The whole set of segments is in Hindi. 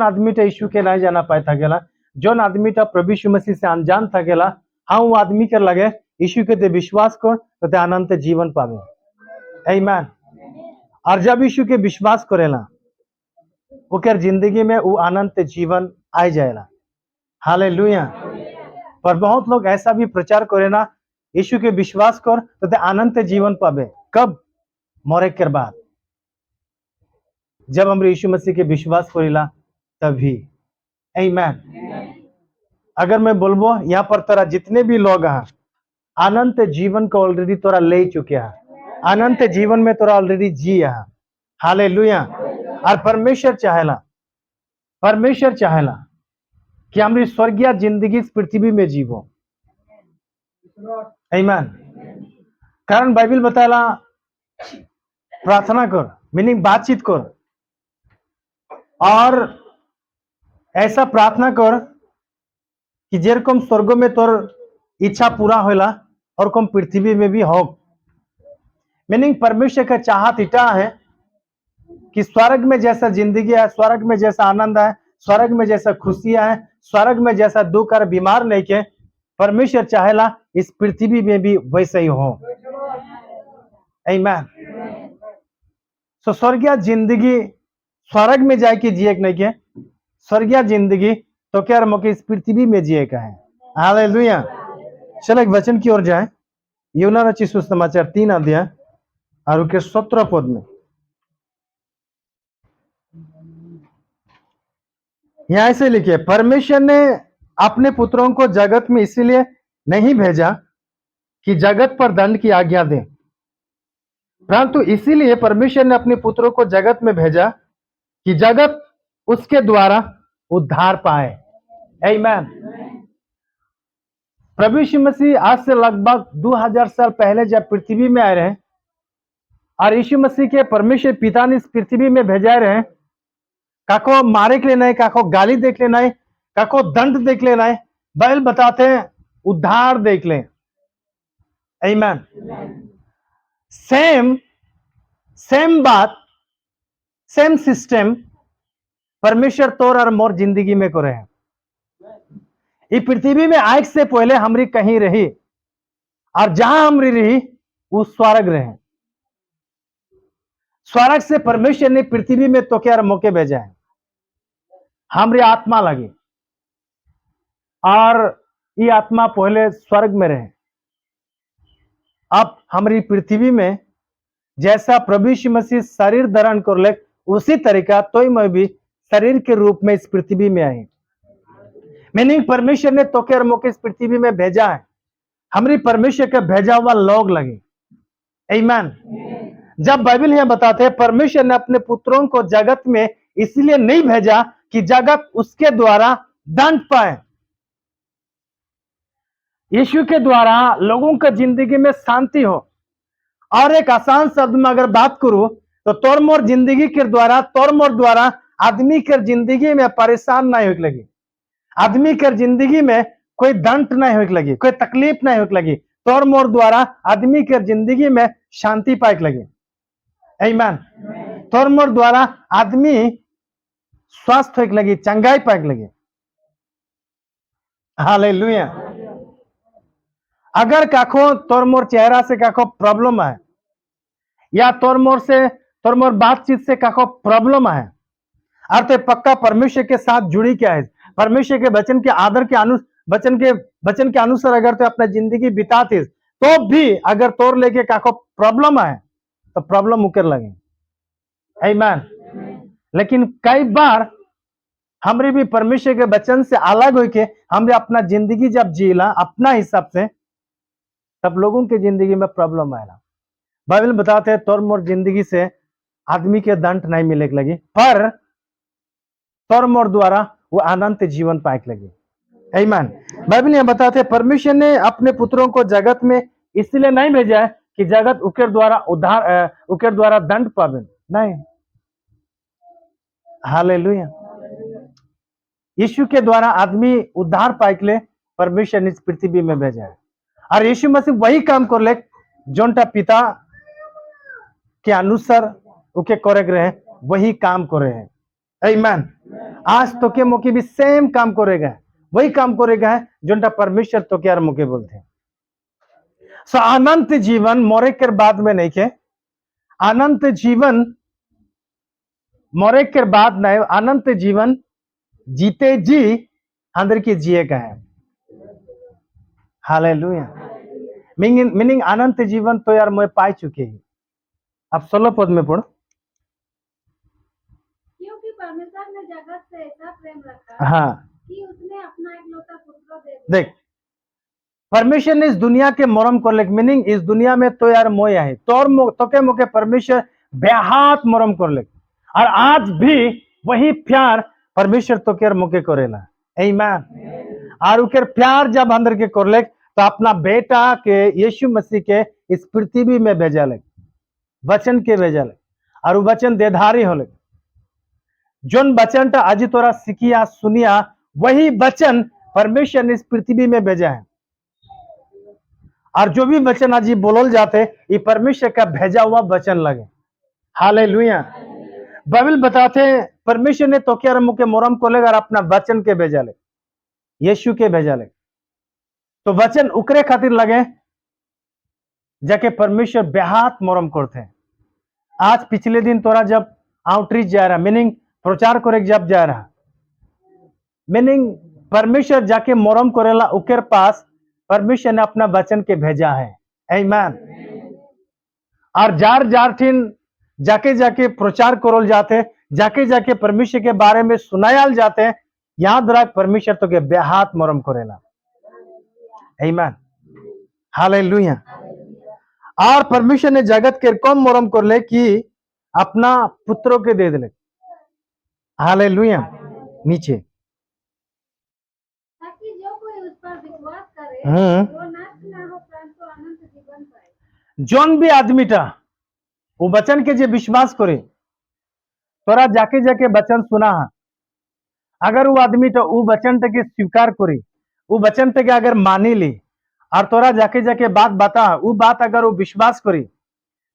आदमीटा यीशु के नहीं जाना पाए था गेला, जोन आदमीटा प्रभु यीशु मसीह से अनजान था गेला, हाँ वो आदमी के लगे यीशु के ते विश्वास कर तो ते अनंत जीवन पावे। आमीन। और जब यीशु के विश्वास करेला ओकर जिंदगी में वो अनंत जीवन आ जाएला। हालेलुया। पर बहुत लोग ऐसा भी प्रचार करे ना, यीशु के विश्वास कर तो ते अनंत जीवन पावे। कब? मरे के बाद। जब हम यीशु मसीह के विश्वास करेला तभी। आमीन। अगर मैं बोलबो यहाँ पर तोरा जितने भी लोग हैं अनंत जीवन को ऑलरेडी तोरा ले चुके हैं, अनंत जीवन में तोरा ऑलरेडी जी है। हालेलुया। और परमेश्वर चाहेला कि हमारी स्वर्गीय जिंदगी इस पृथ्वी में जीवो। आमीन। कारण बाइबल बताला प्रार्थना कर, मीनिंग बातचीत कर, और ऐसा प्रार्थना कर कि जेरकम स्वर्ग में तोर इच्छा पूरा होला और कम पृथ्वी में भी हो। मीनिंग परमेश्वर का चाहत इटा है कि स्वर्ग में जैसा जिंदगी है, स्वर्ग में जैसा आनंद है, स्वर्ग में जैसा खुशियां है, स्वर्ग में जैसा दुख और बीमार नहीं के, परमेश्वर चाहेला इस पृथ्वी में भी वैसे ही हो। आमीन। सो स्वर्गीय जिंदगी स्वर्ग में जाके जिए नहीं के, स्वर्गीय जिंदगी तो क्या मौके इस पृथ्वी में जिए का है। हालेलुया। चलो एक वचन की ओर जाए, यूहन्ना रचित सुसमाचार 3 अध्याय और उसके 17 पद में यहां से लिखे, परमेश्वर ने अपने पुत्रों को जगत में इसीलिए नहीं भेजा कि जगत पर दंड की आज्ञा दे, परंतु इसीलिए परमेश्वर ने अपने पुत्रों को जगत में भेजा कि जगत उसके द्वारा उद्धार पाए। आमीन। प्रभु यीशु मसीह आज से लगभग 2000 साल पहले जब पृथ्वी में आए रहे और यीशु मसीह के परमेश्वर पिता ने इस पृथ्वी में भेजाए रहे, काको मारे के लिए नहीं, काको गाली देख लेना है, काको दंड देख लेना है, बाइबल बताते हैं उद्धार देख लें। आमीन। सेम बात, सेम सिस्टम परमेश्वर तोर और मोर जिंदगी में करे हैं। ये पृथ्वी में आज से पहले हमरी कहीं रही और जहां हमरी रही वो स्वर्ग रहे। स्वर्ग से परमेश्वर ने पृथ्वी में तो क्या मौके भेजा है, हमारी आत्मा लगी और ये आत्मा पहले स्वर्ग में रहे। अब हमारी पृथ्वी में जैसा प्रभु यीशु मसीह शरीर धारण कर ले उसी तरीका तो मैं भी शरीर के रूप में इस पृथ्वी में आई। मीनिंग परमेश्वर ने तो क्या मौके इस पृथ्वी में भेजा है, हमारी परमेश्वर का भेजा हुआ लोग लगे। आमीन। जब बाइबल यह बताते हैं परमेश्वर ने अपने पुत्रों को जगत में इसलिए नहीं भेजा कि जगत उसके द्वारा दंड पाए, यीशु के द्वारा लोगों का जिंदगी में शांति हो। और एक आसान शब्द में अगर बात करूं तो तोर मोर जिंदगी के द्वारा, तोर मोर द्वारा आदमी के जिंदगी में परेशान नहीं हो लगी, आदमी के जिंदगी में कोई दंड नहीं हो लगी, कोई तकलीफ नहीं हो लगी, तोर मोर द्वारा आदमी के जिंदगी में शांति पाए लगी। आमीन। तोर मोर द्वारा आदमी स्वस्थ हो लगी, चंगाई पाए लगी। हालेलुया। अगर काखो तोर मोर चेहरा से काखो प्रॉब्लम है या तोर मोर बातचीत से काखो प्रॉब्लम है और तो पक्का परमेश्वर के साथ जुड़ी क्या है, परमेश्वर के वचन के आदर के वचन के अनुसार अगर तो अपना जिंदगी बिताती तो भी अगर तोर लेके काखो प्रॉब्लम है तो प्रॉब्लम मुकर लगे। आमीन। लेकिन कई बार हमरे भी परमेश्वर के वचन से अलग होके हमरे अपना जिंदगी जब जीला अपना हिसाब से, तब लोगों की जिंदगी में प्रॉब्लम आएगा। बाइबल बताते हैं तोर मोर जिंदगी से आदमी के दंड नहीं मिले लगी, पर तोर मोर द्वारा वो अनंत जीवन पाए लगी। आमीन। बाइबल यह बताते हैं परमेश्वर ने अपने पुत्रों को जगत में इसलिए नहीं भेजा है कि जगत उकर द्वारा दंड पावे, नहीं। हालेलुया। यीशु के द्वारा आदमी उद्धार पाए के लिए परमेश्वर ने इस पृथ्वी में भेजा है और यीशु मसीह वही काम कर ले जोनटा पिता के अनुसार उके करे रहे, वही काम कर रहे हैं। आमीन। आज तो के मुके भी सेम काम करेगा, वही काम करेगा है जोटा परमेश्वर तो के यार मुके बोलते हैं। सो अनंत जीवन मरे के बाद में नहीं के, अनंत जीवन मरे के बाद नहीं, अनंत जीवन जीते जी अंदर की जिए का है। हालेलुया। मीनिंग अनंत जीवन तो यार मैं पाई चुके हैं। अब 16 पद में पढ़ो। क्योंकि परमेश्वर ने जगत से ऐसा प्रेम रखा हाँ, कि उसने अपना एकलौता पुत्र दे दिया। देख परमेश्वर ने इस दुनिया के मरम कर ले, मीनिंग इस दुनिया में तो यार मोया है तो के मोके परमेश्वर बेहात मरम कर ले, और आज भी वही प्यार परमेश्वर तो के मोके करेला। आमीन। और उनके प्यार जब अंदर के कर ले तो अपना बेटा के यीशु मसीह के इस पृथ्वी में भेजा ले, वचन के भेजा ले, और वो वचन देधारी होले। जोन वचन टा आज तोरा सिखिया सुनिया वही वचन परमेश्वर ने इस पृथ्वी में भेजा है, और जो भी वचन आज बोलल जाते ये परमेश्वर का भेजा हुआ वचन लगे। हालेलुया। बाइबल बताते परमेश्वर ने तो क्या मुके मोरम को लेकर अपना वचन के भेजा ले, यीशु के भेजा ले, तो वचन उकरे खातिर लगे जाके परमेश्वर बेहात मोरम करते हैं। आज पिछले दिन तोरा जब आउटरीच जा रहा, मीनिंग प्रचार करे जब जा रहा, मीनिंग परमेश्वर जाके मोरम करेला उकेर पास परमेश्वर ने अपना वचन के भेजा है। आमीन। और जार जार ठिन जाके जाके प्रचार करल जाते, जाके जाके परमेश्वर के बारे में सुनायाल जाते, याद रख परमेश्वर तो के बेहात मोरम करेला। आमीन। हालेलुया। और परमेश्वर ने जगत के कम मोरम कर ले कि अपना पुत्रों के दे दिले। हालेलुया। नीचे ताकि जो कोई उस पर विश्वास करे वो नाश ना हो परंतु अनंत जीवन पाए। जोन भी आदमीटा वो वचन के जे विश्वास करे, तोरा जाके जाके वचन सुना, अगर वो आदमी तो वो वचन के स्वीकार करे, वो वचन के अगर मानी ली, और तोरा जाके जाके बात बता, वो बात अगर वो विश्वास करे,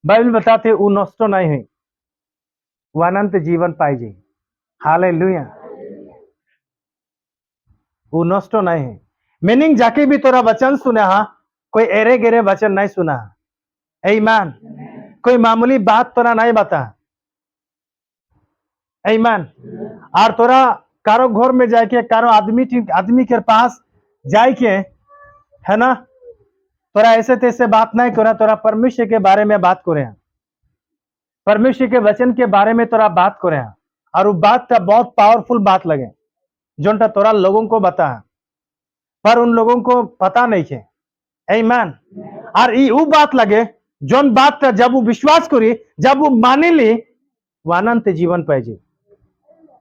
बाइबल बताते वो नष्ट नहीं है, वो अनंत जीवन पाई जाए। हालेलुया। वो नष्ट नहीं है, मीनिंग जाके भी तोरा वचन सुना, कोई एरे गेरे वचन नहीं सुना। आमीन। कोई मामूली बात तोरा नहीं बता। आमीन। और तोरा कारो घर में जाके कारो आदमी के पास जाके है ना, तोरा ऐसे तैसे बात नहीं करा, तोरा परमेश्वर के बारे में बात करे, परमेश्वर के वचन के बारे में तोरा बात करे, और वो बात का बहुत पावरफुल बात लगे जोनटा तोरा लोगों को बता, पर उन लोगों को पता नहीं है। आमीन। और ये वो बात लगे जोन बात का जब वो विश्वास करी, जब वो माने ली, वो अनंत जीवन पाए।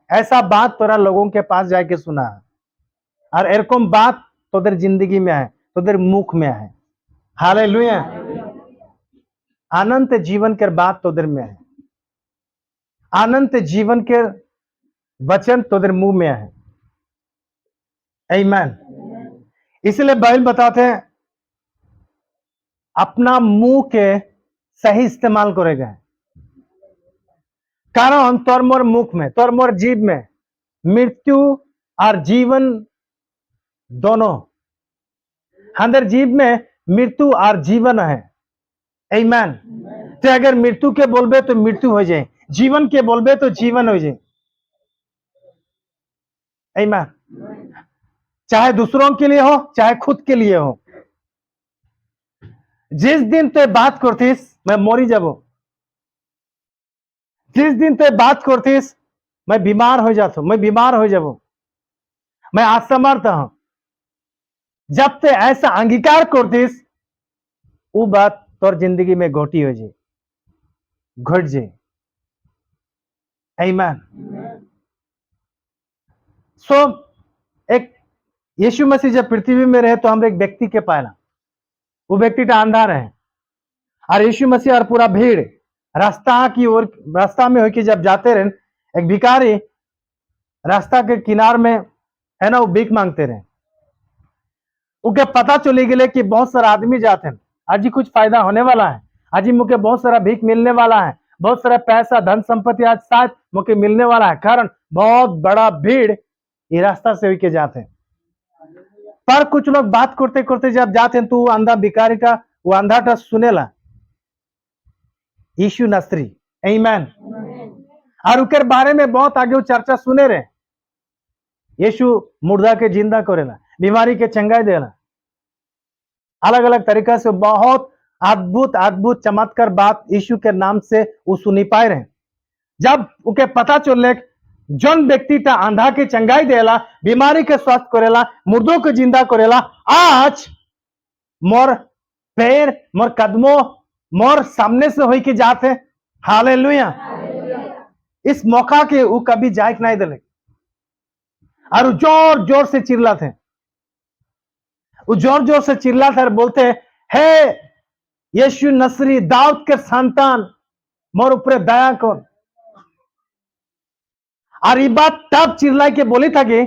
ऐसा बात तोरा लोगों के पास जाके सुना, और एरकम बात तोदेर जिंदगी में है, तोदेर मुख में है। हालेलुया। अनंत जीवन के बात तोदेर में है, अनंत जीवन के वचन तोदेर मुंह में है। आमीन। इसलिए बाइबल बताते हैं अपना मुंह के सही इस्तेमाल करेगा, कारण तोर मोर मुख में, तोर मोर जीव में मृत्यु और जीवन दोनों, अंदर जीव में मृत्यु और जीवन है। आमीन। तो अगर मृत्यु के बोलबे तो मृत्यु हो जाए, जीवन के बोलबे तो जीवन हो जाए। आमीन। चाहे दूसरों के लिए हो, चाहे खुद के लिए हो। जिस दिन ते बात करतीस मैं मरी जाबो, जिस दिन ते बात करतीस मैं बीमार हो जाता, मैं बीमार हो जाबो, मैं असमर्थ हूं, जब ते ऐसा अंगीकार करतीस वो बात तोर जिंदगी में घटी हो जाए, घट जाए। आमीन। सो एक यीशु मसीह जब पृथ्वी में रहे तो हम एक व्यक्ति के पाला, वो व्यक्ति का अंधार है, और यीशु मसीह और पूरा भीड़ रास्ता की ओर, रास्ता में होके जब जाते रहे, एक भिखारी रास्ता के किनार में है ना, वो भीख मांगते रहे। उनके पता चली गए कि बहुत सारा आदमी जाते हैं, आज ही कुछ फायदा होने वाला है, आज ही मुझे बहुत सारा भीख मिलने वाला है, बहुत सारा पैसा धन संपत्ति आज शायद मुझे मिलने वाला है, कारण बहुत बड़ा भीड़ ये रास्ता से होके जाते हैं। पर कुछ लोग बात करते करते जब जाते हैं तो वो अंधा भिखारी का वो अंधाटा सुनेला यीशु नसरी, आमीन। और उनके बारे में बहुत आगे वो चर्चा सुने रहे। यीशु मुर्दा के जिंदा करेला, बीमारी के चंगाई देला, अलग अलग तरीका से बहुत अद्भुत अद्भुत चमत्कार बात यीशु के नाम से वो सुनी पाए रहे। जब उके पता चले जौन व्यक्ति ता अंधा के चंगाई देला, बीमारी के स्वस्थ करेला, मुर्दों के जिंदा करेला, आज मोर पैर मोर कदमों मोर सामने से होई के जाते। हालेलुया। इस मौका के वो कभी जायक नहीं दिले और जोर जोर से चिल्लाते, वो जोर जोर से चिल्लाते और बोलते हे यीशु नसरी दाऊद के संतान मोर ऊपर दया कर। और ये बात तब चिल्लाई के बोली था कि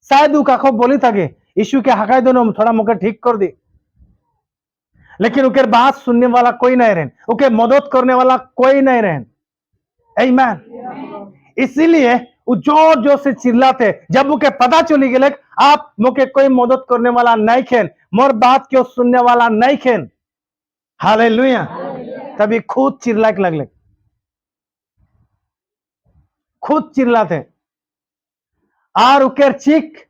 शायद वो बोली था कि यीशु के हकाई दोनों थोड़ा मुझे ठीक कर दी, लेकिन उनके बात सुनने वाला कोई नहीं रहे, उनके मदद करने वाला कोई नहीं रहे। आमीन। इसीलिए वो जोर जोर से चिल्लाते। जब उनके पता चली गए आप मुझे कोई मदद करने वाला नहीं खेन, मोर बात क्यों सुनने वाला नहीं खेन, हालेलुया, तभी खुद चिल्ला के लगले, खुद चिल्लाते। और उकेर चीख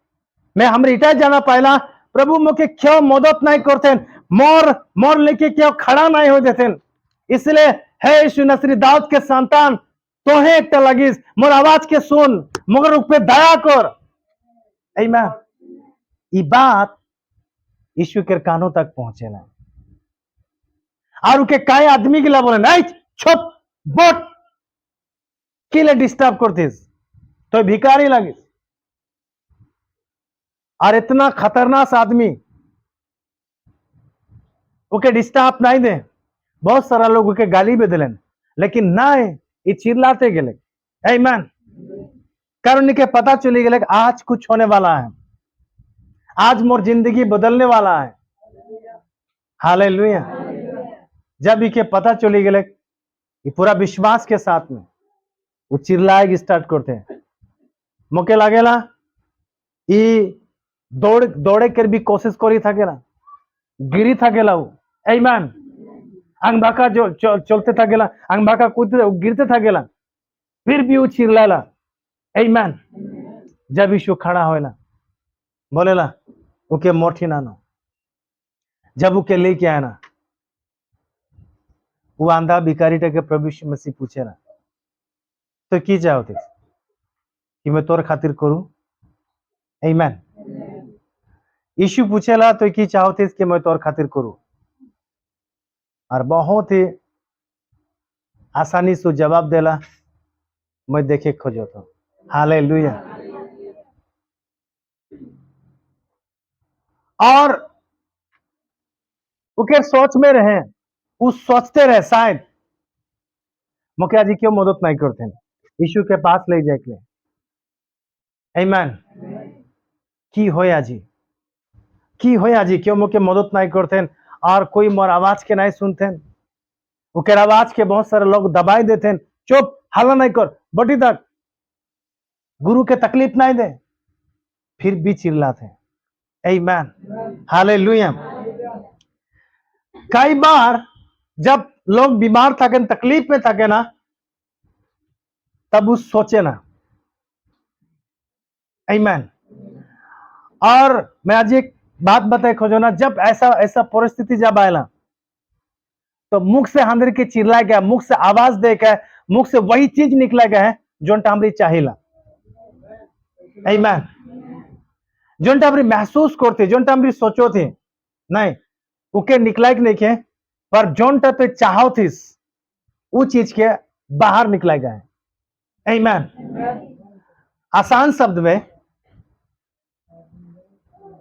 मैं हम रिटा जाना पहला प्रभु मुझे क्यों मदद नहीं करते, मोर मोर लेके क्यों खड़ा नहीं हो जाते। इसलिए हे यीशु नसरी दाऊद के संतान तोहे एक लगिस मोर आवाज के सुन, मगर ऊपर दया कर। आमीन। ये बात यीशु के कानों तक पहुंचे ना और उनके कई आदमी के लिए बोले नहीं छुप बोट के लिए डिस्टर्ब करते तो भिखारी लगे। और इतना खतरनाक आदमी उके डिस्टर्ब नहीं दे। बहुत सारा लोग उके गाली भी दिले, लेकिन नहीं ये चिल्लाते गए। आमीन। कारण के पता चली गए आज कुछ होने वाला है, आज मोर जिंदगी बदलने वाला है। हालेलुया। जब इके पता चली गए ये पूरा विश्वास के साथ में वो चिल्लाए स्टार्ट करते हैं। मुके लगेला ये दौड़े कर भी कोशिश करी थकेला, गिरी थकेला वो। आमीन। अंगभाका जो चलते थकेला, अंगभाका कूदते गिरते थकेला, फिर भी वो चिल्लाला। आमीन। जब यीशु खड़ा होएला बोलेला ओके मोठी नानो, जब उके लेके आया ना वो अंधा भिखारी के प्रभु यीशु मसीह पूछे ना तो की चाहते कि मैं तोर खातिर करूं। आमीन। यीशु पूछेला तो की चाहते कि मैं तोर खातिर करूं, और बहुत ही आसानी से जवाब देला मैं देखे खोजो तो। हालेलुया। और उके सोच में रहे, उस सोचते रहे शायद मुखिया जी क्यों मदद नहीं करते यीशु के पास ले जाए के लिए। आमीन। की होया जी, की होया जी क्यों मुके मदद नहीं करते और कोई मोर आवाज के नहीं सुनते। उकेर आवाज के बहुत सारे लोग दबाई देते, चुप हल्ला नहीं कर बटी तक गुरु के तकलीफ नहीं दे, फिर भी चिल्लाते। आमीन। हालेलुया। कई बार जब लोग बीमार थके तकलीफ में थके ना तब उस सोचे ना। आमीन। और मैं आज एक बात बताए खोजो ना, जब ऐसा ऐसा परिस्थिति जब आएला तो मुख से हंदर के चिल्ला गया, मुख से आवाज दे के मुख से वही चीज निकला गया है जो हमरी चाहिला। आमीन। जो हमरी महसूस करते, जो हमरी सोचो थे नहीं उके निकला के नहीं के, पर जोन तो चाहो थी वो चीज के बाहर निकला गया है। आमीन। आसान शब्द में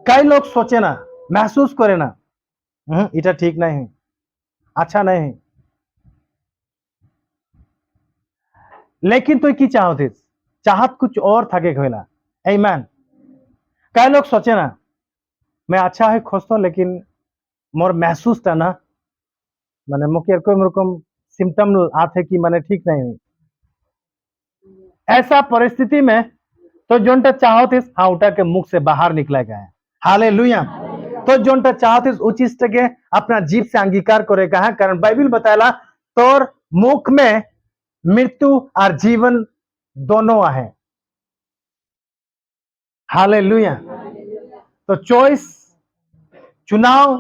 कई लोग सोचे ना महसूस करे ना इटा ठीक नहीं है, अच्छा नहीं है, लेकिन तो की चाहते चाहत कुछ और थके खोला। आमीन। कई लोग सोचे ना मैं अच्छा है खुश तो, लेकिन मोर महसूस था ना मैंने मुख्य कोई सिम्टम आते कि मैंने ठीक नहीं हुई। ऐसा परिस्थिति में तो जोनटा चाहतिस हाँ उठा के मुख से बाहर निकला गया है। हालेलुया। तो जोनटा चाहतिस उचित के अपना जीव से अंगीकार करेगा है, कारण बाइबिल बताला तोर मुख में मृत्यु और जीवन दोनों है। हालेलुया। तो चॉइस चुनाव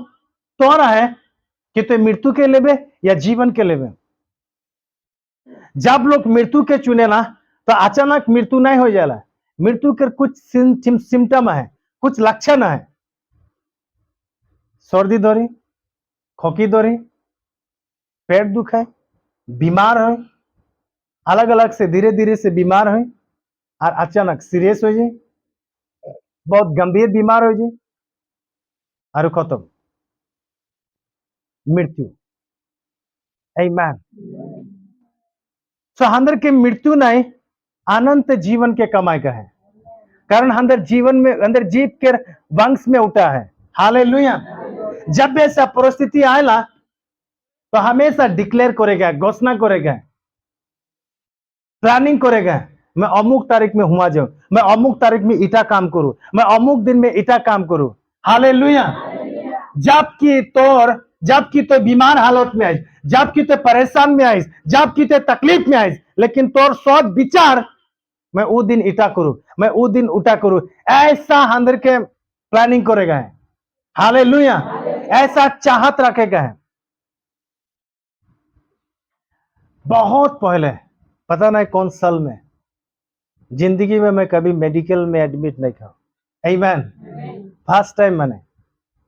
तोरा है कि तो मृत्यु के लेबे या जीवन के लेबे। जब लोग मृत्यु के चुने ना तो अचानक मृत्यु नहीं हो जाला। मृत्यु के कुछ सिम्टम है, कुछ लक्षण है। सर्दी दौरी, खोकी दौरी, पेट दुख है, बीमार है, अलग अलग से धीरे धीरे से बीमार है और अचानक सीरियस हो जाए, बहुत गंभीर बीमार हो जाए और खत्म, मृत्यु। आमीन। सो अंदर के मृत्यु नहीं अनंत जीवन के कमाई का है, कारण अंदर जीवन में अंदर जीव के वंश में उठा है। हालेलुया। जब ऐसा परिस्थिति आएला तो हमेशा डिक्लेयर करेगा, घोषणा करेगा, प्लानिंग करेगा, मैं अमुक तारीख में हुआ जाऊं, मैं अमुक तारीख में इटा काम करूं, मैं अमुक दिन में इटा काम करूं। हालेलुया। जबकि तो बीमार हालत में आइस, जबकि तो परेशान में आइस, जबकि तो तकलीफ में आइस, लेकिन तोर सोच विचार मैं वो दिन इटा करूं, मैं वो दिन उटा करूं, ऐसा अंदर के प्लानिंग करेगा है। हालेलुया। ऐसा चाहत रखेगा है। बहुत पहले, पता नहीं कौन साल में, जिंदगी में मैं कभी मेडिकल में एडमिट नहीं था। आमीन। फर्स्ट टाइम मैंने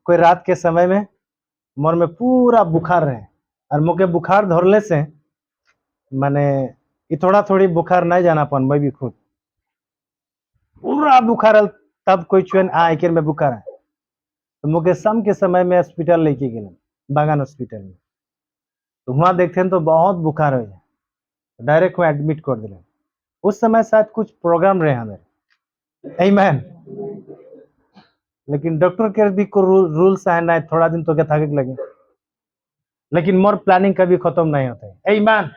कोई रात के समय में मोर में पूरा बुखार रहे और मुझे बुखार धरले से मैंने ये थोड़ा थोड़ी बुखार नहीं जाना पान, मैं भी खुद पूरा बुखार तब कोई चुन आकर में बुखार है तो मुझे शाम के समय में हॉस्पिटल लेके गए, बागान हॉस्पिटल में। तो वहां देखते हैं तो बहुत बुखार हो जाए, डायरेक्ट वहां एडमिट कर दिले। उस समय शायद कुछ प्रोग्राम रहे हमारे। आमीन। लेकिन डॉक्टर के भी को रूल्स है ना, थोड़ा दिन तो क्या थके लगे, लेकिन मोर प्लानिंग कभी खत्म नहीं होता है। आमीन।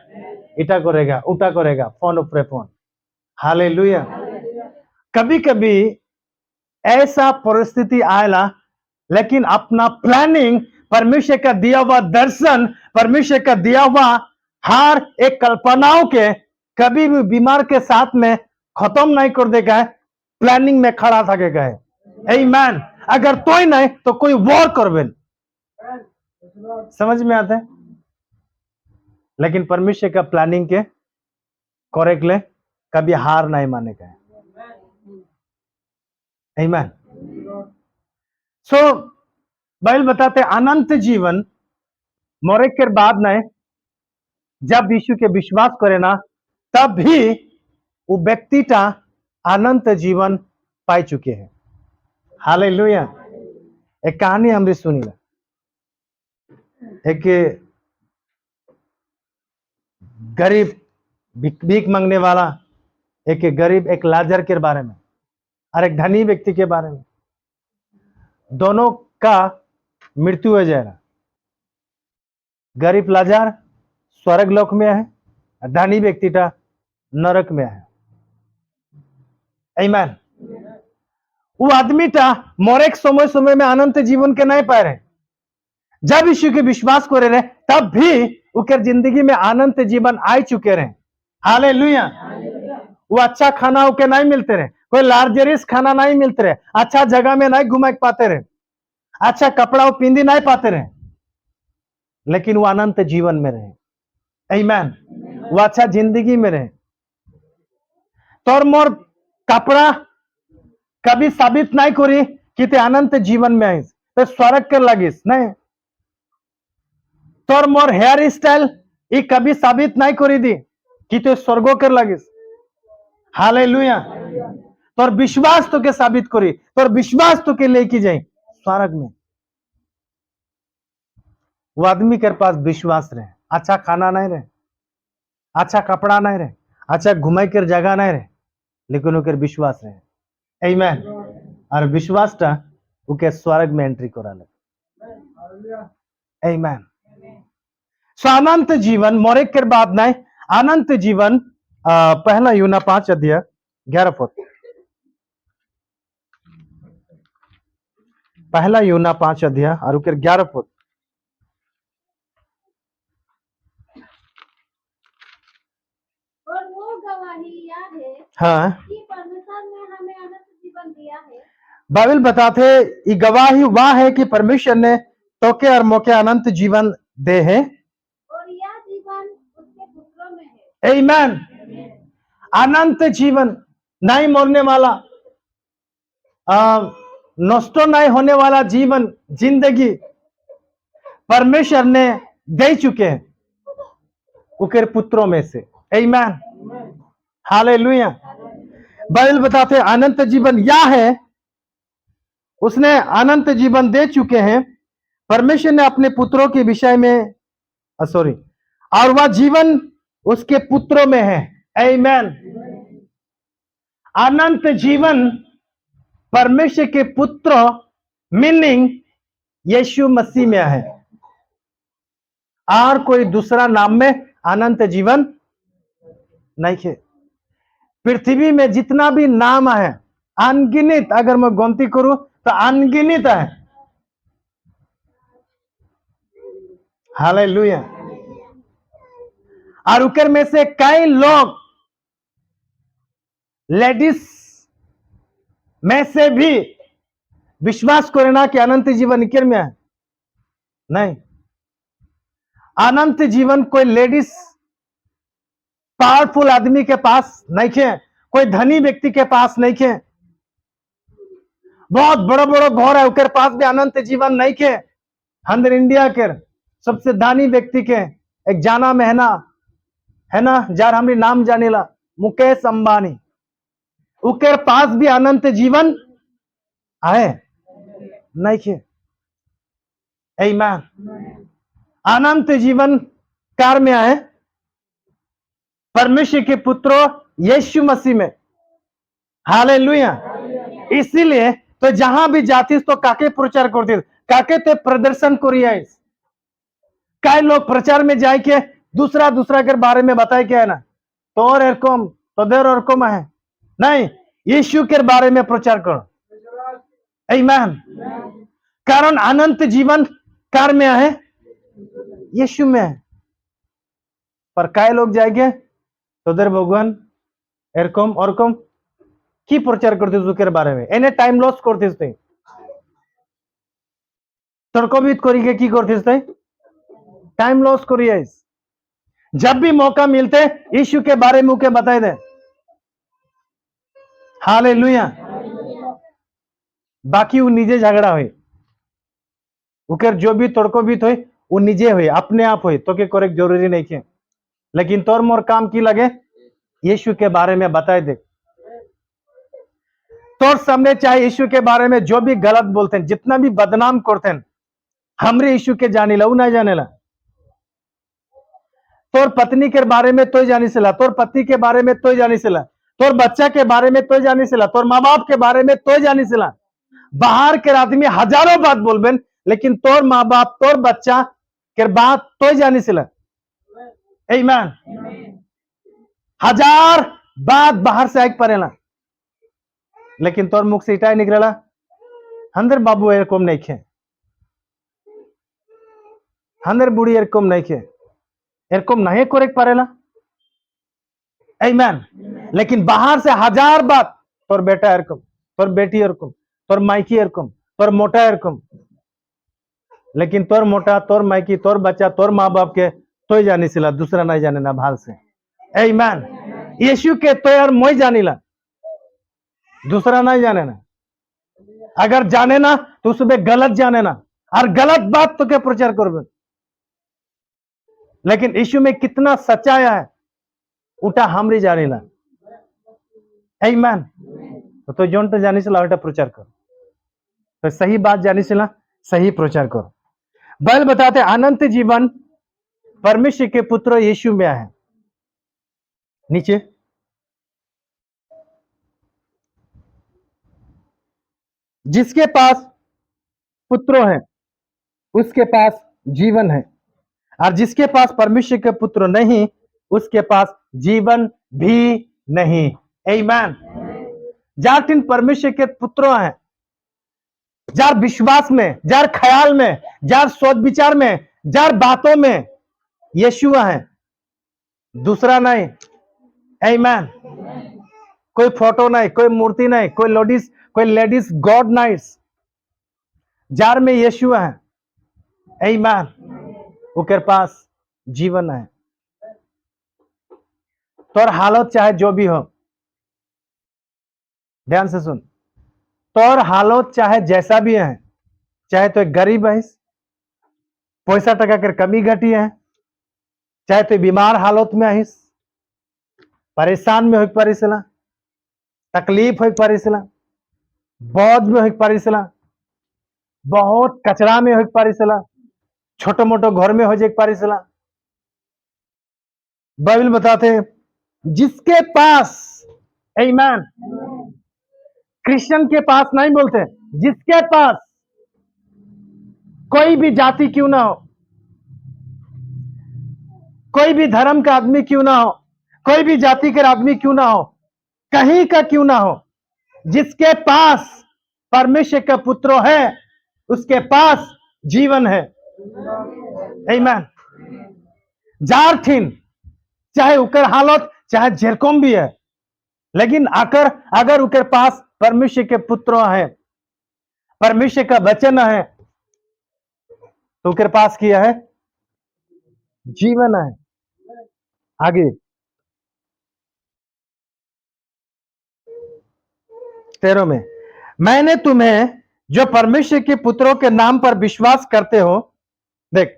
इटा करेगा, उटा करेगा, फोन ऊपर फोन। हालेलुया। कभी कभी ऐसा परिस्थिति आएला, लेकिन अपना प्लानिंग, परमेश्वर का दिया हुआ दर्शन, परमेश्वर का दिया हुआ हर एक कल्पनाओं के कभी भी बीमार के साथ में खत्म नहीं कर देगा है, प्लानिंग में खड़ा थकेगा है। आमीन। अगर तो ही नहीं तो कोई वॉर करबे। समझ में आता है। लेकिन परमेश्वर का प्लानिंग के करेक्ट ले कभी हार नहीं मानेगा है। आमीन। सो बाइबल बताते अनंत जीवन मरे के बाद नहीं, जब यीशु के विश्वास करे ना तब भी वो व्यक्तिटा अनंत जीवन पाई चुके हैं। हालेलुया। एक कहानी हमने सुनी ला, एक गरीब भीख मांगने वाला, एक गरीब एक लाजर के बारे में और एक धनी व्यक्ति के बारे में। दोनों का मृत्यु हो जाएगा। गरीब लाजर स्वर्ग लोक में है, धनी व्यक्ति टा नरक में है। आमीन। वो आदमी टा मरे समय समय में अनंत जीवन के नहीं पाए रहे। जब यीशु के विश्वास करे रहे तब भी उनके जिंदगी में अनंत जीवन आ चुके रहे। हालेलुया। वो अच्छा खाना उके नहीं मिलते रहे, कोई लार्जरिस खाना नहीं मिलते रहे, अच्छा जगह में नहीं घुमा पाते रहे, अच्छा कपड़ा वो पिंदी नहीं पाते रहे, लेकिन वो अनंत जीवन में रहे। आमीन। वो अच्छा जिंदगी में रहे। तोर मोर कपड़ा कभी साबित नहीं करी कि ते अनंत जीवन में आईस, तो स्वर्ग कर लगिस नहीं। तोर मोर हेयर स्टाइल ये कभी साबित नहीं करी दी कि ते स्वर्गो कर लगिस। हालेलुया। तोर विश्वास तो के साबित करी, तोर विश्वास तो के लेके जाए स्वर्ग में। वो आदमी के पास विश्वास रहे, अच्छा खाना नहीं रहे, अच्छा कपड़ा नहीं रहे, अच्छा घुमाई कर जगह नहीं रहे, लेकिन उनके विश्वास रहे। आमीन। और विश्वास टा उके स्वर्ग में एंट्री करा ले। आमीन। सो अनंत जीवन मरे के बाद नहीं, अनंत जीवन पहला यूना 5 अध्याय 11 पद। पहला यूना 5 अध्याय और उसके 11 पद। और वो गवाही यह है हाँ, कि परमेश्वर ने हमें अनंत जीवन दिया है। बाइबल बताते ये गवाही वह है कि परमेश्वर ने तोके और मोके अनंत जीवन दे है। और यह जीवन उसके पुत्रों में है। आमीन। अनंत जीवन, नहीं मरने वाला, नष्ट नहीं होने वाला जीवन, जिंदगी परमेश्वर ने दे चुके हैं उसके पुत्रों में से। आमीन, हालेलुया। बाइबल बताते हैं अनंत जीवन यह है, उसने अनंत जीवन दे चुके हैं। परमेश्वर ने अपने पुत्रों के विषय में सॉरी, और वह जीवन उसके पुत्रों में है। आमीन। अनंत जीवन परमेश्वर के पुत्र मीनिंग यीशु मसीह में है, और कोई दूसरा नाम में अनंत जीवन नहीं है। पृथ्वी में जितना भी नाम है अनगिनित, अगर मैं गिनती करूं तो अनगिनित है। हालेलुया। और उकर में से कई लोग लेडीज में से भी विश्वास करें ना कि अनंत जीवन इकर में है। नहीं, अनंत जीवन कोई लेडीज पावरफुल आदमी के पास नहीं है, कोई धनी व्यक्ति के पास नहीं है। बहुत बड़ा बड़ा घर है उसके पास भी अनंत जीवन नहीं है। अंदर इंडिया के सबसे धनी व्यक्ति के एक जाना महना है ना, जार हमारी नाम जानेला मुकेश अंबानी, उसके पास भी अनंत जीवन है नहीं है। आमीन। अनंत जीवन कार में है परमेश्वर के पुत्र यीशु मसीह में। हालेलुया। इसीलिए तो जहां भी जाती तो काके प्रचार करती, काके ते प्रदर्शन करिए। कई लोग प्रचार में जाए के दूसरा दूसरा के बारे में बताए क्या है ना, तोर एरकम तोदेर एरकम है, नहीं, यीशु के बारे में प्रचार करो। आमीन। कारण अनंत जीवन कार में है, यीशु में है। पर कई लोग जाएंगे तोदेर भगवान एरकम औरकम की प्रचार करते उसके बारे में, एने टाइम लॉस करते तर्कबिद करिए की करते टाइम लॉस करिए। जब भी मौका मिलते यीशु के बारे में उके बताए दे। हालेलुया। बाकी वो निजे झगड़ा हुई उकर जो भी तर्कबिद हुई वो निजे हुई, अपने आप हुई, तो के करेक्ट जरूरी नहीं है। लेकिन तोर मोर काम की लगे यीशु के बारे में बताए दे। तोर सामने चाहे यीशु के बारे में जो भी गलत बोलते हैं, जितना भी बदनाम करते हैं, हमरे यीशु के जाने ला, ना जाने ला। तोर पत्नी के बारे में तो जानी सिला, तोर पति के बारे में तो जानी सिला, तोर बच्चा के बारे में तो जानी सिला, तोर माँ बाप के बारे में तो जानी सिला। बाहर के आदमी हजारों बात बोलबेन, लेकिन तोर माँ बाप तोर बच्चा के बात तो जानी सिला। आमीन। हजार बात बाहर से आग पड़ेला, लेकिन तोर मुख से इटाई निकलेला अंदर बाबू एरकम नहीं खे, अंदर बुढ़ी एरकम नहीं खे, एरकम नहीं करेक्ट पड़ेला। आमीन। लेकिन बाहर से हजार बात, तोर बेटा एरकम, तोर बेटी एरकम, तोर माइकी एरकम, तोर मोटा एरकम, लेकिन तोर मोटा तोर माइकी तोर बच्चा तोर माँ बाप के तो जानी सिला, दूसरा नहीं जाने ना भाल से। आमीन। यीशु के तो यार मोई जानी ला, दूसरा नहीं जाने ना। अगर जाने ना तो उसमें गलत जाने ना, और गलत बात तो क्या प्रचार करबे। लेकिन यीशु में कितना सच्चाया है उठा हमरी जानी ला। आमीन। तो जोन तो जानी सिला उठा प्रचार कर, तो सही बात जानी सिला सही प्रचार कर। बाइबल बताते अनंत जीवन परमेश्वर के पुत्र यीशु में है। नीचे जिसके पास पुत्र है उसके पास जीवन है, और जिसके पास परमेश्वर के पुत्र नहीं उसके पास जीवन भी नहीं। आमीन। जार तीन परमेश्वर के पुत्रों हैं, जार विश्वास में, जार ख्याल में, जार सोच विचार में, जार बातों में यीशुआ है, दूसरा नहीं। आमीन। कोई फोटो नहीं, कोई मूर्ति नहीं, कोई लेडीज गॉड नहीं, जार में यीशुआ है। आमीन। उसके पास जीवन है। तोर हालत चाहे जो भी हो, ध्यान से सुन, तोर हालत चाहे जैसा भी है, चाहे तो एक गरीब है, पैसा टका कर कमी घटी है, चाहे तो बीमार हालत में है, परेशान में हो परिसला, तकलीफ हो परिसला, बोझ में हो परिसला, बहुत कचरा में हो परिसला, छोटो मोटो घर में हो जाए परिसला। बाइबल बताते हैं जिसके पास, आमीन, क्रिश्चियन के पास नहीं बोलते, जिसके पास कोई भी जाति क्यों ना हो, कोई भी धर्म का आदमी क्यों ना हो, कोई भी जाति का आदमी क्यों ना हो, कहीं का क्यों ना हो, जिसके पास परमेश्वर का पुत्र है, उसके पास जीवन है। आमीन। जार थीन, चाहे उकर हालत चाहे जेरकम भी है, लेकिन अगर उनके पास परमेश्वर के पुत्र है, परमेश्वर का वचन है, तो उनके पास किया है जीवन है। आगे 13 में, मैंने तुम्हें जो परमेश्वर के पुत्रों के नाम पर विश्वास करते हो, देख,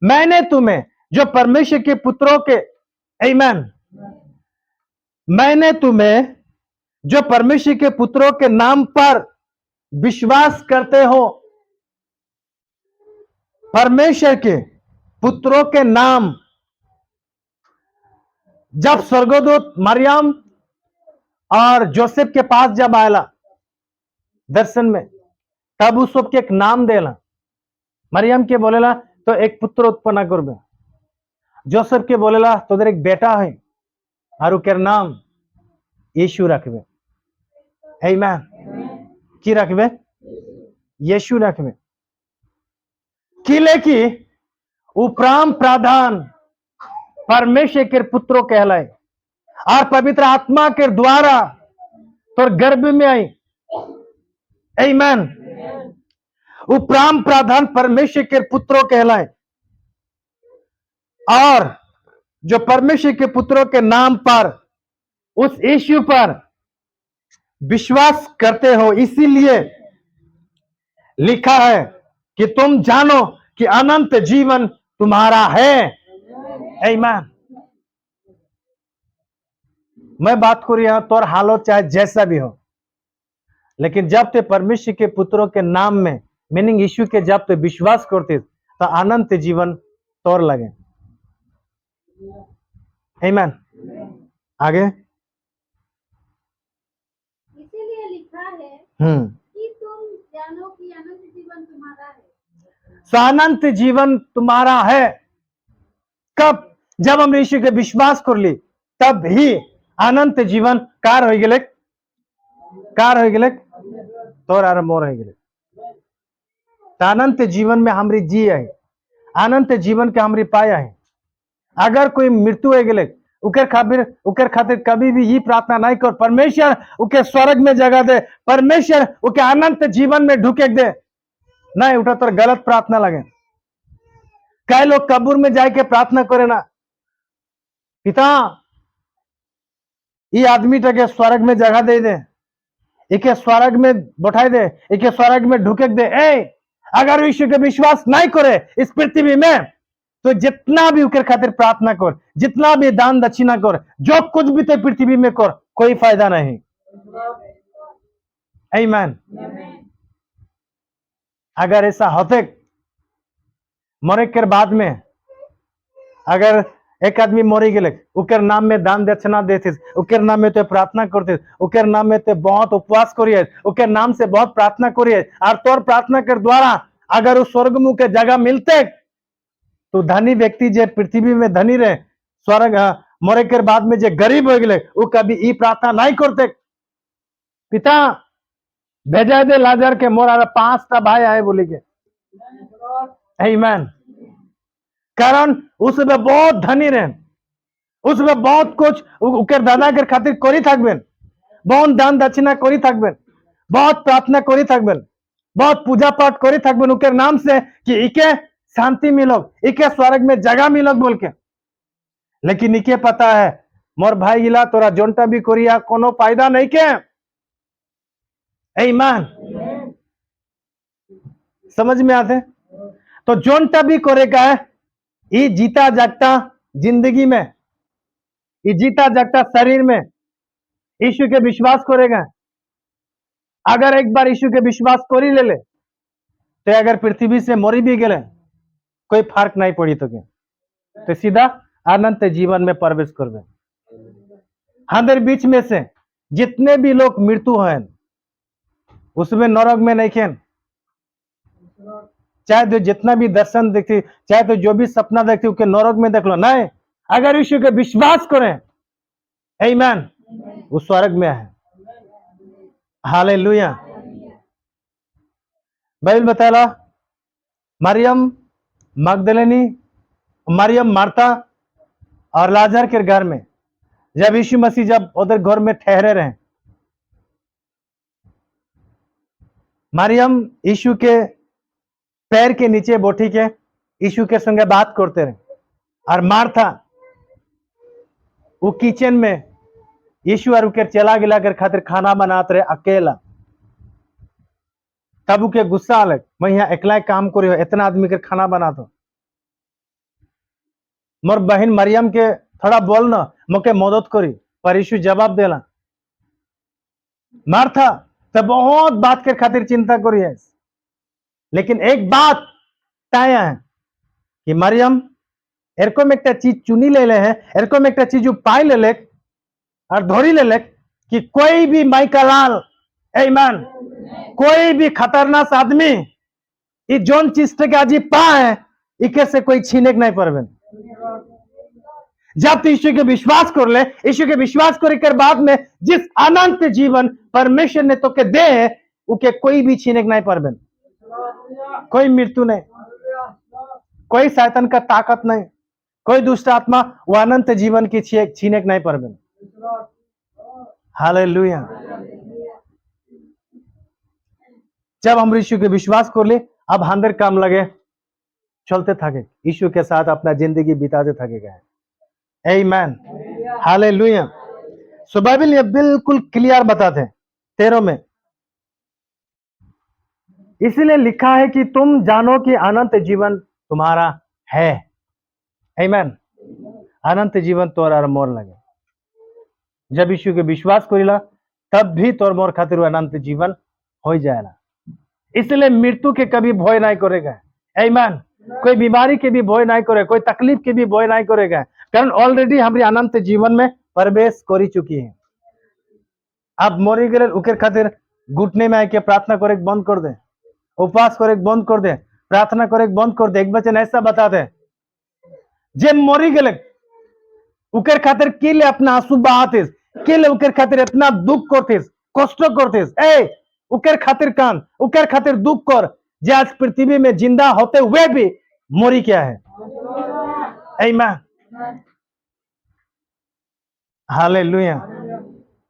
मैंने तुम्हें जो परमेश्वर के पुत्रों के, आमीन, मैंने तुम्हें जो परमेश्वर के पुत्रों के नाम पर विश्वास करते हो, परमेश्वर के पुत्रों के नाम, जब स्वर्गदूत मरियम और जोसेफ के पास जब आयला दर्शन में, तब उस सबके एक नाम देला। मरियम के बोलेला तो एक पुत्र उत्पन्न करबे, जोसेफ के बोलेला तो एक बेटा है और उनके नाम यीशु रखबे। आमीन। की रखबे? यीशु रखबे। किले की उपराम प्राधान परमेश्वर के पुत्रों कहलाए और पवित्र आत्मा के द्वारा तो गर्भ में आई। आमीन। उपराम प्राधान परमेश्वर के पुत्रों कहलाए, और जो परमेश्वर के पुत्रों के नाम पर, उस यीशु पर विश्वास करते हो, इसीलिए लिखा है कि तुम जानो कि अनंत जीवन तुम्हारा है। आमीन। मैं बात कर रहा हूं तोर हालत चाहे जैसा भी हो, लेकिन जब ते परमेश्वर के पुत्रों के नाम में, मीनिंग यीशु के जब ते विश्वास करते, तो अनंत जीवन तोर लगे। आमीन। आगे इसीलिए लिखा है कि तुम जानो कि अनंत जीवन तुम्हारा है। सो अनंत जीवन तुम्हारा है कब? जब हम यीशु के विश्वास कर ली, तब ही अनंत जीवन कार हो गेले, कार हो गेले, तोर और मोर हो गेले। तो अनंत जीवन में हमारी जी है, अनंत जीवन के हमारी पाया है। अगर कोई मृत्यु हो गेले, उकर खातिर कभी भी ये प्रार्थना नहीं कर परमेश्वर उके स्वर्ग में जगह दे, परमेश्वर उके अनंत जीवन में ढुके दे, नहीं उठा तो गलत प्रार्थना लगे। कई लोग कब्र में जाके प्रार्थना करे ना, पिता ये आदमी के स्वर्ग में जगह दे दे, इके स्वर्ग में बैठा दे, इके स्वर्ग में ढुके दे। अगर यीशु के विश्वास नहीं करे इस पृथ्वी में, तो जितना भी उनके खातिर प्रार्थना कर, जितना भी दान दक्षिणा कर, जो कुछ भी तो पृथ्वी में कर, कोई फायदा नहीं। आमीन। अगर ऐसा होते, मरे के बाद में अगर एक आदमी मरी गेले, उकर नाम में दान दक्षिणा देते, उकर नाम में तो प्रार्थना करते, उकर नाम में तो बहुत उपवास करिए, उकर नाम से बहुत प्रार्थना करिए, और तोर प्रार्थना के द्वारा अगर उस स्वर्ग मुख के जगह मिलते, तो धनी व्यक्ति जो पृथ्वी में धनी रहे, स्वर्ग मरे के बाद में जे गरीब हो गए वो कभी ई प्रार्थना नहीं करते, पिता भेजा दे लाजर के, मोर 5टा भाई आए बोले के। आमीन। कारण उसमें बहुत धनी रहे, उसमें बहुत कुछ उकर दादा के खातिर करी थकबेन, बहुत दान दक्षिणा करी थकबेन, बहुत प्रार्थना करी थकबेन, बहुत पूजा पाठ करी थकबेन उकर नाम से कि इके शांति मिलक, इके स्वर्ग में जगह मिलक बोल के। लेकिन इके पता है मोर भाई गिला तोरा जोनटा भी करिया कोनो फायदा नहीं के। आमीन। समझ में आते? तो जोनटा भी करेगा है ये जीता जागता जिंदगी में, ये जीता जागता शरीर में यीशु के विश्वास करेगा। अगर एक बार यीशु के विश्वास करी ले ले तो अगर पृथ्वी से मरी भी गए कोई फर्क नहीं पड़ी तो सीधा अनंत जीवन में प्रवेश करबे। हमारे बीच में से जितने भी लोग मृत्यु हैं उसमें नरक में नहीं खेन, चाहे तो जितना भी दर्शन देखती, चाहे तो जो भी सपना देखती उसके नरक में देख लो नहीं, अगर यीशु के विश्वास करें आमीन वो स्वर्ग में है। हालेलुया। बाइबल बताला मरियम मगदलिनी, मरियम मार्था और लाजर के घर में जब यीशु मसीह जब उधर घर में ठहरे रहे, मरियम यीशु के पैर के नीचे बैठी के यीशु के संगे बात करते रहे, और मार्था वो किचन में यीशु और उनके चला गिला कर खातिर खाना बनाते रहे अकेला। तब उनके गुस्सा अलग, मैं यहाँ अकेला काम करी हो, इतना आदमी के खाना बना दो। मोर बहन मरियम के थोड़ा बोल ना मुके मदद करी, पर यीशु जवाब देला मार्था तो बहुत बात के खातिर चिंता करी है, लेकिन एक बात तय है कि मरियम एरकम एक चीज चुनी ले ले है, एरकम एक चीज पाई ले ले और धोरी ले ले कि कोई भी माई का लाल आमीन, कोई भी खतरनाक आदमी ये जोन चीज के आज पाए इके से कोई छीने नहीं पारबे। जब तो यीशु के विश्वास कर ले, यीशु के विश्वास करे के बाद में जिस अनंत जीवन परमेश्वर ने तो के दे उके कोई भी छीने नहीं पारबे, कोई मृत्यु नहीं, कोई शैतान का ताकत नहीं, कोई दुष्ट आत्मा वो अनंत जीवन की छीने नहीं पारबे। हालेलुया। जब हम यीशु के विश्वास कर ले अब हंदर काम लगे चलते थके, यीशु के साथ अपना जिंदगी बिताते थकेगा। आमीन। हालेलुया। सो बाइबल ये बिल्कुल क्लियर बताते हैं 13 में, इसलिए लिखा है कि तुम जानो कि अनंत जीवन तुम्हारा है। आमीन। अनंत जीवन तोर और मोर लगे जब यीशु के विश्वास करेला तब भी तोर मोर खातिर अनंत जीवन हो जाएगा। इसलिए मृत्यु के कभी भय नहीं करेगा। आमीन। कोई बीमारी के भी भय नहीं करेगा, कोई तकलीफ के भी भय नहीं करेगा, कारण ऑलरेडी हमारी अनंत जीवन में प्रवेश कर चुकी है। अब मरी गए उके खातिर घुटने में आके प्रार्थना करे बंद कर दे, उपवास करे बंद कर दे, प्रार्थना करे बंद कर दे। एक वचन ऐसा बता दे जे मरी गए उकर खातिर के लिए अपना आंसू बहाते, के लिए उकर खातिर इतना दुख करते, कष्ट करते, ए उकर खातिर कान, उकर खातिर दुख कर जे आज पृथ्वी में जिंदा होते हुए भी मोरी क्या है। आमीन। हालेलुया।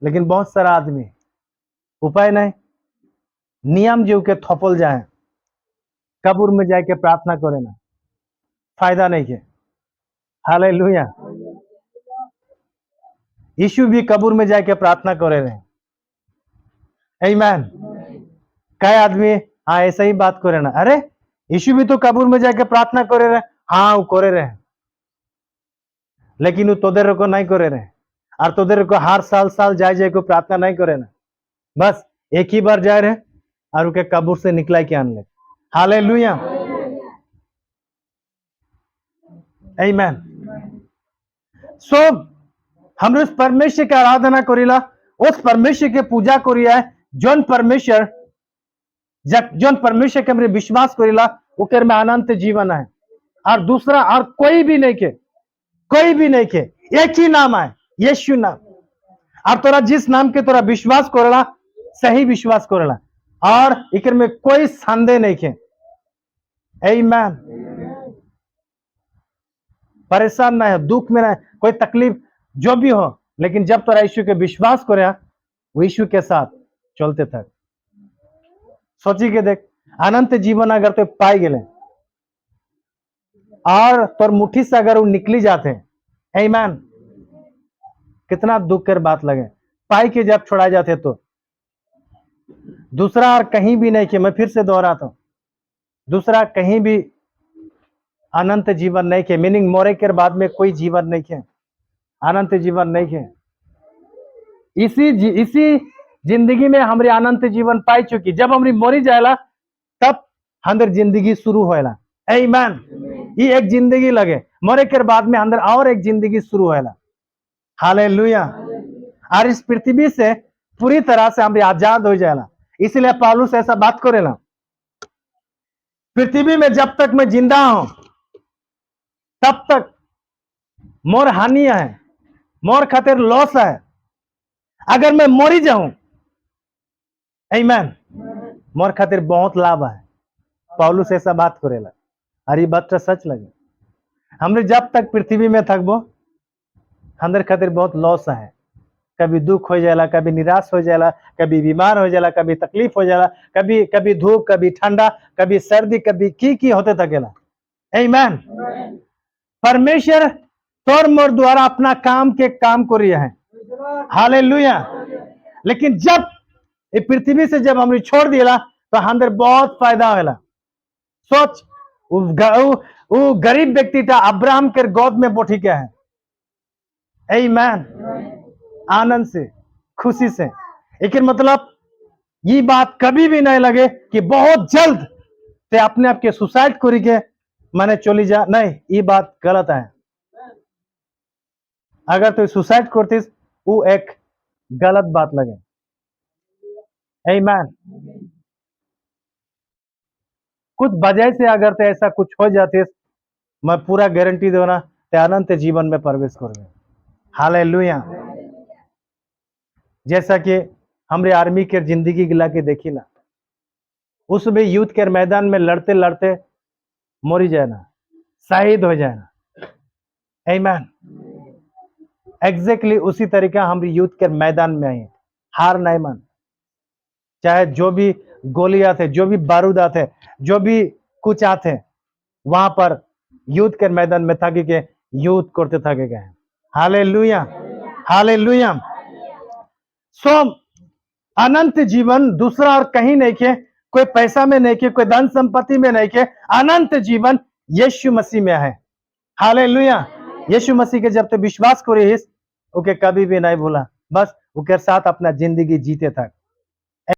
लेकिन बहुत सारा आदमी उपाय नहीं, नियम जो के थपल जाए, कब्र में जाके प्रार्थना करे ना, फायदा नहीं के। हालेलुया। यीशु भी कब्र में जाके प्रार्थना करे रहे। आमीन। कई आदमी हाँ ऐसा ही बात करे ना, अरे यीशु भी तो कब्र में जाके प्रार्थना करे रहे, हाँ वो करे रहे, लेकिन वो तोदेर को नहीं करे रहे, और तोदेर को हर साल जाए को प्रार्थना नहीं करे ना, बस एक ही बार जाए रहे और उनके कब्र से निकला के आन ले। हालेलुया। आमीन। सो हम उस परमेश्वर की आराधना करीला, उस परमेश्वर के पूजा करिया है जोन परमेश्वर के हमरे विश्वास करीला ओकर में अनंत जीवन है, और दूसरा और कोई भी नहीं के, कोई भी नहीं के। एक ही नाम है, यीशु नाम। और तोरा जिस नाम के तोरा विश्वास करेला, सही विश्वास करेला, और इकर में कोई संदेह नहीं है। आमीन। परेशान ना है, दुख में ना, कोई तकलीफ जो भी हो, लेकिन जब तोरा यीशु के विश्वास करे, वो यीशु के साथ चलते थक। सोची के देख, अनंत जीवन अगर तो पाई गए और तोर मुट्ठी से अगर वो निकली जाते, आमीन, कितना दुख कर बात लगे। पाई के जब छोड़ा जाते तो दूसरा और कहीं भी नहीं कि, मैं फिर से दोहराता हूं, दूसरा कहीं भी अनंत जीवन नहीं के, मीनिंग मोरे के बाद में कोई जीवन नहीं है, अनंत जीवन नहीं है। इसी जिंदगी में हमारी अनंत जीवन पाई चुकी। जब हमारी मोरी जाएला तब अंदर जिंदगी शुरू होएला। आमीन। ये एक जिंदगी लगे, मोरे के बाद में अंदर और एक जिंदगी शुरू होएला। हालेलुया। और इस पृथ्वी से पूरी तरह से हम आजाद हो जाएला। इसलिए पौलुस ऐसा बात करेला, पृथ्वी में जब तक मैं जिंदा हूं तब तक मोर हानि है, मोर खातिर लॉस है। अगर मैं मरी जाऊं, आमीन, मोर खातिर बहुत लाभ है। पौलुस ऐसा बात करेला, और ये बात तो सच लगे। हमने जब तक पृथ्वी में थकबो, हमरे खातिर बहुत लॉस है। कभी दुख हो जाला, कभी निराश हो जाला, कभी बीमार हो जाला, कभी तकलीफ हो जाला, कभी कभी धूप, कभी ठंडा, कभी सर्दी, कभी की होते थकेला। आमीन। परमेश्वर तोर मोर द्वारा अपना काम कर रही है। हालेलुया। लेकिन जब ये पृथ्वी से जब हमने छोड़ दिया तो अंदर बहुत फायदा होला। सोच, वो गरीब व्यक्ति था, अब्राहम के गोद में बैठी के है। आमीन। आनंद से, खुशी से। लेकिन मतलब ये बात कभी भी नहीं लगे कि बहुत जल्द ते अपने आप के सुसाइड करी के माने चली जा, नहीं, ये बात गलत है। अगर तो सुसाइड करतीस, वो एक गलत बात लगे। आमीन। कुछ वजह से अगर तो ऐसा कुछ हो जाती, मैं पूरा गारंटी देना ते अनंत जीवन में प्रवेश करोगे। हालेलुया। जैसा कि हमरे आर्मी के जिंदगी गिला के देखी ना, उसमें युद्ध के मैदान में लड़ते लड़ते मरी जाए ना, शहीद हो जाए ना। आमीन। एग्जैक्टली उसी तरीका हम युद्ध के मैदान में आए, हार नहीं मान। चाहे जो भी गोली आते, जो भी बारूद आते, जो भी कुछ आते, वहां पर युद्ध के मैदान में थके के युद्ध करते थके गए। हालेलुया। हालेलुया। सो अनंत जीवन दूसरा और कहीं नहीं के, कोई पैसा में नहीं के, कोई धन संपत्ति में नहीं के। अनंत जीवन यीशु मसीह में है। हालेलुया। यीशु मसीह के जब तक विश्वास करिस, ओके कभी भी नहीं भूला, बस उसके साथ अपना जिंदगी जीते तक।